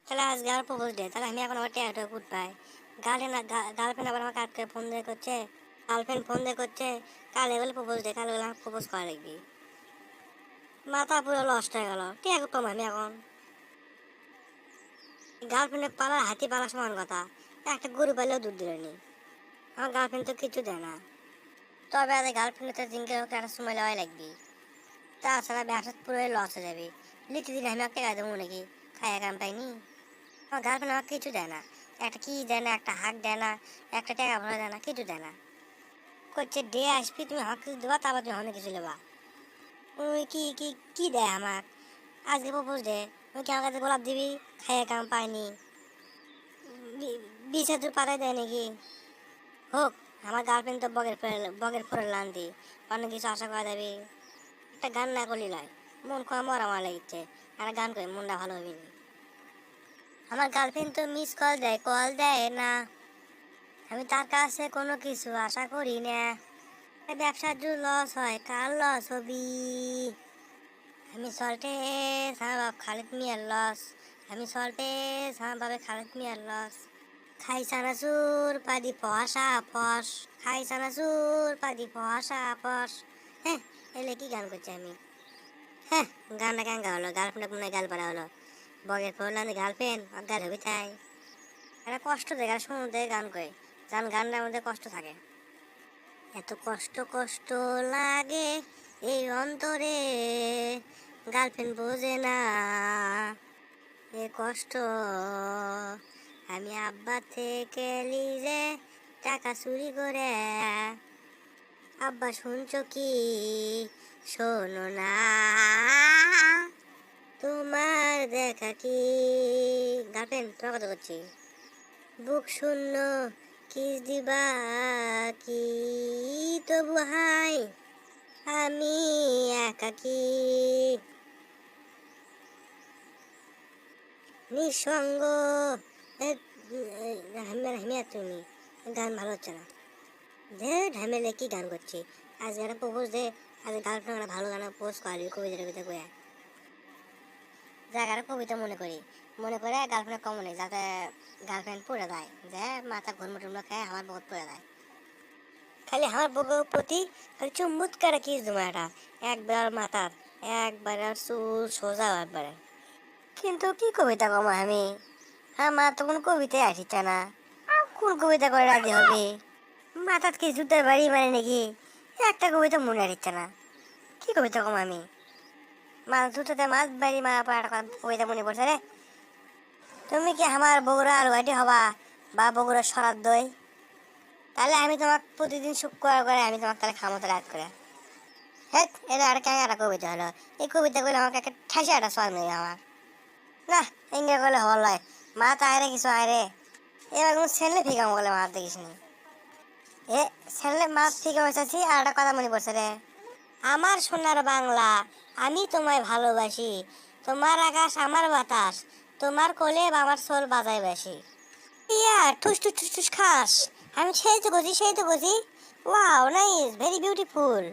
তাহলে আজকে আমার প্রপোজ ডে, তাহলে আমি এখন আমার টেয়াটা কুট পাই। গার্লফ্রেন্ড আবার আমাকে আজকে ফোন দিয়ে করছে, গার্লফ্রেন্ড ফোন দিয়ে করছে কালে বলে প্রপোজ ডে, কালে বলে আমার প্রপোজ করা লাগবি। মাথা পুরো লস্ট হয়ে গেল। টিয়া করতাম আমি এখন। গার্লফ্রেন্ডের পালার হাতি পালা সমান কথা, একটা গরু পাইলেও দুধ দিল নি। আমার গার্লফ্রেন্ড তো কিছু দেয় না। তবে আজ গার্লফ্রেন্ড তো দিনকে হোক একটা সময় লওয়াই লাগবি, তাছাড়া ব্যবসা পুরো লস হয়ে যাবে। লিখতে দিন আমি একটা দেবো নাকি, খাইয়া কাম পাইনি। আমার গার্লফ্রেন্ড আমাকে কিছু দেয় না, একটা কি দেয় না, একটা হাক দেয় না, একটা টাকা ভরা দেয় না, কিছু দেয় না। করছে ডে আসবি তুমি আমাকে কিছু দেবা, তারপর তুমি অনেক কিছু নেবা। ওই কি কি কি দেয় আমার আজকে প্রপোজ ডে, ওই কি আমার কাছে গোলাপ দিবি, খাইয়া কাম পাইনি। 20,000 পাতায় দেয় নাকি? হোক, আমার গার্লফ্রেন্ড তো বগের ফোরের লান্দি, অনেক কিছু আশা করা যাবে। একটা গান না করলি নয়, মন কম মরা আমার লাগছে। একটা গান করে মনটা ভালো হবে না। আমার গার্লফ্রেন্ড তো মিস কল দেয় না, আমি তার কাছে কোনো কিছু আশা করি না। ব্যবসার যদি লস হয় কার লস হবি? আমি সল্টে আমার বাপ খালিদ মিয়ার লস, আমি সল্টে আমার বাপে খালিদ মিয়ার লস। খাই চানাচুর পাদি ফসা ফস, খাই চানাচুর পাদি ফসা ফস। হ্যাঁ, এলে কি গান করছি আমি? হ্যাঁ, গানটা কেন গা হলো? গার্লফ্রেন্ড মনে হয় গাল পাড়া হলো। বগের পড়লাম গার্লফ্রেন্ড অজ্ঞান হবি তাই। একটা কষ্ট দেয় গান শুনতে, গান করে গান, গানটার মধ্যে কষ্ট থাকে। এত কষ্ট কষ্ট লাগে এই অন্তরে, গার্লফ্রেন্ড বোঝে না এ কষ্ট। আমি আব্বা থেকে লিজে টাকা চুরি করে, আব্বা শুনছো কি? শোনো না, তোমার দেখা কি? গার্লফ্রেন্ড তোমার কথা করছি। বুক শূন্য কিস দিবা কি তবু হাই, আমি একাকি নিঃসঙ্গ। তুমি গান ভালো হচ্ছে না, যে ঢামেলে কি গান করছি। আজকে একটা প্রপোজ দে, আজকে গার্লফ্রেন্ড একটা ভালো গান পোস্ট করাবি, কবিতা টবিতা কয়ে জায়গাটা কবিতা মনে করি, মনে করে গার্লফ্রেন্ড কমনে, যাতে গার্লফ্রেন্ড পড়ে যায়, যে মাথা ঘুরমো টুমো খায় আমার বহুত পড়ে যায়। খালি আমার বউর প্রতি খালি চুম্বুত করে কিস দেবো একটা, একবার মাথার, একবার চুল সোজা একবারে। কিন্তু কি কবিতা কম আমি, আমার তো কোনো কবিতায় আসিচ্ছে না। কোন কবিতা করে রাজি হবে? মাথার কি জুতার বাড়ি মানে নাকি? একটা কবিতা মনে আসছে না। কি কবিতা কম আমি? মাছ জুতাতে মাছ বাড়ি মারা পর একটা কবিতা মনে পড়ছে রে। তুমি কি আমার বগুড়া আলুঘাটি হবা, বা বগুড়া সরার দই? তাহলে আমি তোমাকে প্রতিদিন শুক্রবার করে আমি তোমাকে তাহলে খামো রাত করে। হ্যাঁ, এটা আর কেন একটা কবিতা হলো? এই কবিতাগুলো আমাকে একটা ঠাসা একটা সয় নেই আমার। না, এঙ্গে করলে হল হয়। মা তো আয়রে কিছু আয়রে, এবার কোনো ছেলে ফিকাম বলে মাছ দেখিস নি। এ ছেলে মাছ ফিকে বসেছি। আর একটা কথা মনে পড়ছে রে, আমার সোনার বাংলা, আমি তোমায় ভালোবাসি, তোমার আকাশ আমার বাতাস, তোমার কোলে আমার সোল বাজায় বেশি। ইয়া ঠুস ঠুস ঠুস ঠুস খাস, আমি সেই তো গজি সেই তো গজি। Wow nice, very beautiful.